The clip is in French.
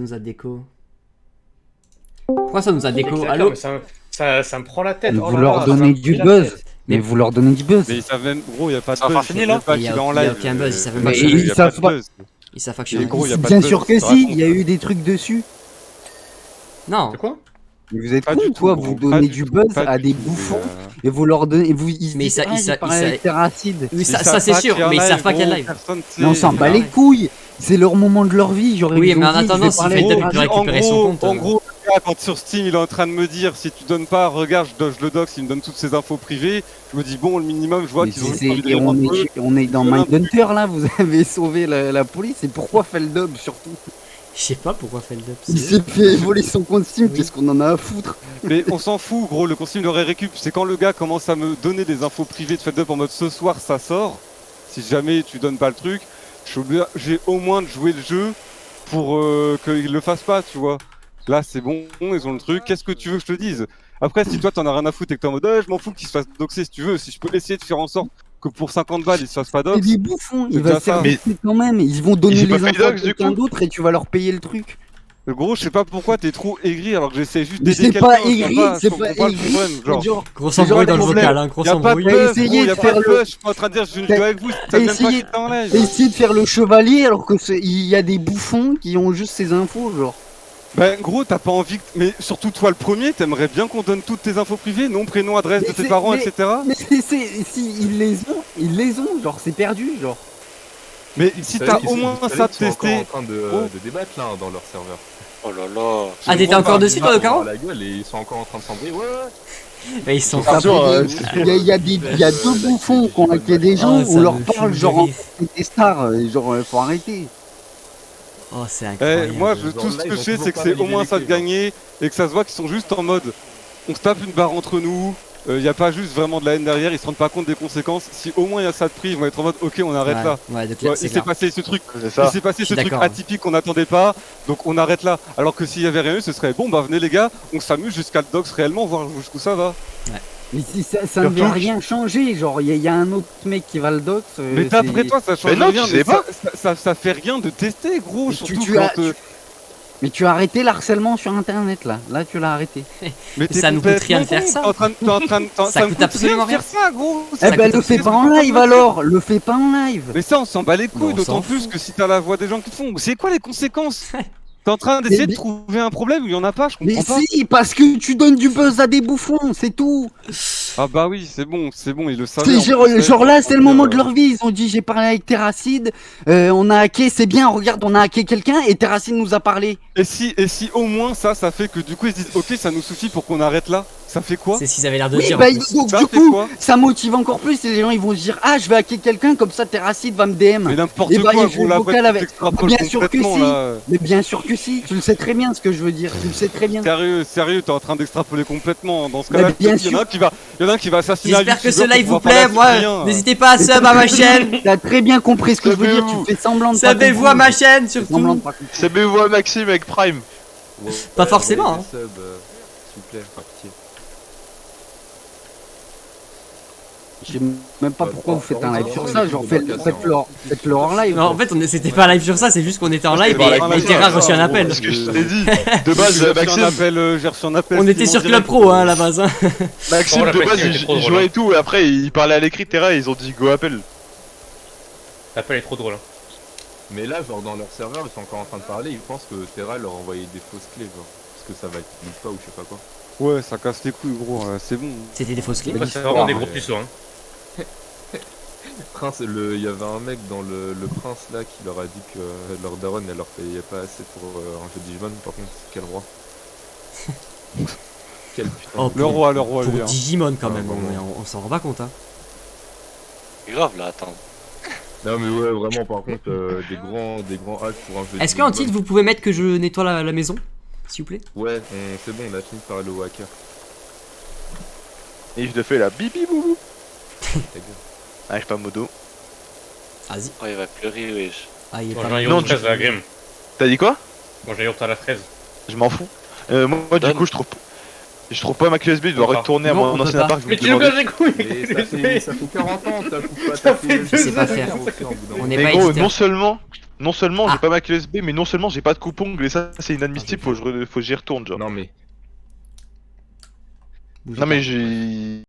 nous a déco. Pourquoi ça nous a déco? D'accord, Allô? mais ça me prend la tête. Mais Oh vous là leur là, donnez ça me du prend la buzz. tête. Mais vous leur donnez du buzz. Mais ils savent même, gros, y a pas de Ça va buzz. fini, là Pas Il y qu'il a est en aucun- live. aucun buzz, ils savent même pas y que- a ils pas savent de pas. buzz. Ils savent pas que je Et suis gros, un- y a pas de Bien buzz, sûr que tu si, racontes. il y a eu des trucs dessus. Non. C'est quoi? Mais vous êtes Pas con, du quoi, tout, vous gros, donnez pas du tout, buzz pas à du des tout, bouffons mais, et vous leur donnez, et vous, ils se Mais disent, ça- ah, ça- j'ai parlé avec Terracide. Oui, Ils ça savent c'est pas sûr, qu'il y a mais ils un savent pas live, qu'il y a gros, live. personne sait. Mais on s'en bat les couilles, c'est le moment de leur vie, genre Oui, ils mais ont en dit, attendant, je vais s'il parler fait avec le Terracide. dub, récupérer son compte. En gros, le gars, quand sur Steam il est en train de me dire si tu donnes pas, regarde, je le dox, il me donne toutes ses infos privées. Je me dis bon, le minimum, je vois Mais qu'ils ont c'est- juste envie de et répondre un peu. on est dans Mindhunter là, vous avez sauvé la police, et pourquoi fait le dub surtout? Je sais pas pourquoi fait le dub. Il s'est fait voler son compte Steam, Oui. qu'est-ce qu'on en a à foutre? Mais on s'en fout, gros, le consigne de récup, c'est quand le gars commence à me donner des infos privées de Fed Up en mode ce soir ça sort. Si jamais tu donnes pas le truc, j'ai au moins de jouer le jeu pour qu'il le fasse pas, tu vois. Là c'est bon, ils ont le truc, qu'est-ce que tu veux que je te dise? Après, si toi t'en as rien à foutre et que t'es en mode je m'en fous qu'il se fasse doxer si tu veux, si je peux essayer de faire en sorte que pour 50 balles il se fasse pas C'est dox. des bouffons, C'est il va déjà se faire ça. doxer quand même, ils vont donner J'ai les pas fait infos à dox, du quelqu'un coup. d'autre et tu vas leur payer le truc. Gros, je sais pas pourquoi t'es trop aigri alors que j'essaie juste Mais d'aider c'est pas quelqu'un, je aigri, comprends c'est je pas comprends le aigri, problème, genre. c'est genre, Gros c'est embrouille genre dans le des vocal, hein, gros Y'a pas de embrouille. T'as buzz, essayé gros, de y'a faire pas de le- buzz, je suis pas en train de dire je viens de jouer avec vous, ça vient pas essayé- que t'es en live. essayer de faire le chevalier alors que il y a des bouffons qui ont juste ces infos, genre. Ben gros, t'as pas envie que... Mais surtout toi le premier, t'aimerais bien qu'on donne toutes tes infos privées, nom, prénom, adresse de Mais tes c'est- parents, mais- etc. Mais si ils les ont, genre c'est perdu, genre. Mais si t'as au moins ça de Ils sont encore tester... en train de débattre là dans leur serveur. Oh là là. Ah, t'étais encore dessus toi, Caro? La gueule et ils sont encore en train de s'embrouiller. Ouais. Mais ils sont. Ça, Il y a deux bouffons qui ont hacké des gens, Ah, ça on leur me parle fout genre de en rire. des stars, genre faut arrêter. Oh, c'est Eh, incroyable. moi, Dans tout le ce que live, je ils sais, ont c'est toujours que pas c'est au validé moins les ça de clés, genre. gagner et que ça se voit qu'ils sont juste en mode... On se tape une barre entre nous, y a pas juste vraiment de la haine derrière, ils se rendent pas compte des conséquences. Si au moins y a ça de prix, ils vont être en mode ok, on arrête Ouais, là. ouais, de Tu vois, c'est il s'est clair. passé ce truc, C'est il ça. s'est passé Je suis ce truc d'accord, hein. atypique qu'on n'attendait pas, donc on arrête là. Alors que s'il y avait rien eu, ce serait bon, bah venez les gars, on s'amuse jusqu'à le dox réellement, voir jusqu'où ça va. Mais si ça ne veut Surtout- rien changer, genre il y a un autre mec qui va le dox. Mais d'après toi, ça change Mais non, rien, tu sais mais pas. ça fait rien de tester, gros, Mais surtout tu quand. as- Mais tu as arrêté l'harcèlement sur internet là, tu l'as arrêté. Mais t'es Ça nous coûte rien de complètement faire con, ça. t'es en train de- Ça me coûte coûte absolument de faire ça, gros. Eh Ça ben coûte le fais pas en absolument live rien. alors, le fais pas en live. Mais ça, on s'en bat les Mais couilles, on d'autant s'en plus fout. que si t'as la voix des gens qui te font. C'est quoi les conséquences? T'es en train d'essayer de Mais- trouver un problème, il y en a pas, je Mais comprends pas. si, parce que tu donnes du buzz à des bouffons, c'est tout. Ah bah oui, c'est bon, ils le savaient. C'est en genre, plus, genre là, c'est le moment de leur leur vie. Ils ont dit j'ai parlé avec Terracide, on a hacké, c'est bien, regarde, on a hacké quelqu'un et Terracide nous a parlé. Et si au moins ça fait que du coup ils se disent ok, ça nous suffit pour qu'on arrête là. Ça fait quoi? C'est ce qu'ils avaient l'air de Oui, dire. bah, en plus. donc Ça du fait coup, quoi? ça motive encore plus et les gens ils vont se dire ah je vais hacker quelqu'un comme ça Terracide va me DM. Mais n'importe Et bah, quoi, il joue gros, le la vocal vraie avec- t'extrapoles Bien sûr que complètement, si. là. Mais bien sûr que si, tu le sais très bien ce que je veux dire, tu le sais très bien. Sérieux, t'es en train d'extrapoler complètement. Dans ce Bah, cas-là, bien il y en sûr. a un qui va assassiner un J'espère que ce youtubeur live pour vous pouvoir plaît. parler à Moi, Cyprien. n'hésitez pas à sub à ma chaîne. T'as très bien compris ce que je veux dire, tu fais semblant de pas Sabez-vous à comprendre. ma chaîne Tu fais semblant de surtout. pas comprendre. Sabez-vous à Maxime avec Prime. Pas forcément, envoyez hein. des subs, s'il vous plaît, par pitié. Je sais même pas pourquoi vous faites un live sur ça, genre faites-le hors live. Non, en fait, c'était pas live sur ça, c'est juste qu'on était en live C'était et pas live, Terra a reçu un appel. Parce que je t'ai dit. De base, J'ai reçu un Maxime, appel, j'ai reçu un appel. On était sur Club Pro, hein, à la base. hein. Maxime Oh, la de base, pression était il trop drôle, jouait hein. et tout, et après il parlait à l'écrit Terra et ils ont dit go appel. L'appel est trop drôle. Hein. Mais là, genre dans leur serveur, ils sont encore en train de parler. Ils pensent que Terra leur envoyait des fausses clés, genre. Parce que ça va être pas ou je sais pas quoi. Ouais, ça casse les couilles, gros, c'est bon. C'était des fausses clés. Ouais, c'est vraiment des gros puceaux. Hein. Prince, il y avait un mec dans le prince là qui leur a dit que leur daronne elle leur payait pas assez pour un jeu Digimon. Par contre, quel roi. Quel putain. Oh, Le roi, lui. Pour hein. Digimon quand Ah, même, vraiment. on s'en rend pas compte. Hein. C'est grave là, attends. Non mais ouais, vraiment par contre, des grands hacks pour un jeu Est-ce qu'en Digimon. titre vous pouvez mettre que je nettoie la maison, s'il vous plaît? Ouais, c'est bon, on a fini par aller au hacker. Et je te fais la bibi boubou. Ta gueule. Ah, j'ai pas modo. Vas-y. Oh, il va pleurer, wesh. Ah, il est Bon, pas j'ai un mal. Non, yaourt fraise à la Grim. T'as dit quoi? Bon, j'ai un yaourt à la fraise. Je m'en fous. Moi, du Donne. coup, je trouve pas ma clé USB, je dois D'accord. retourner à Non, on mon peut ancien pas. appart. Je Mais vais tu nous demander. casses les couilles. Mais ça fait 40 ans, t'as coupé pas Ça ta fait clé, deux je sais ans. faire au pire, au bout d'un On moment. est Mais pas gros, éditeur. non seulement Non seulement Ah. j'ai pas ma clé USB, mais non seulement j'ai pas de coupe-ongle et ça c'est inadmissible, faut que j'y retourne genre. Non mais Bouge Non mais pas. j'ai...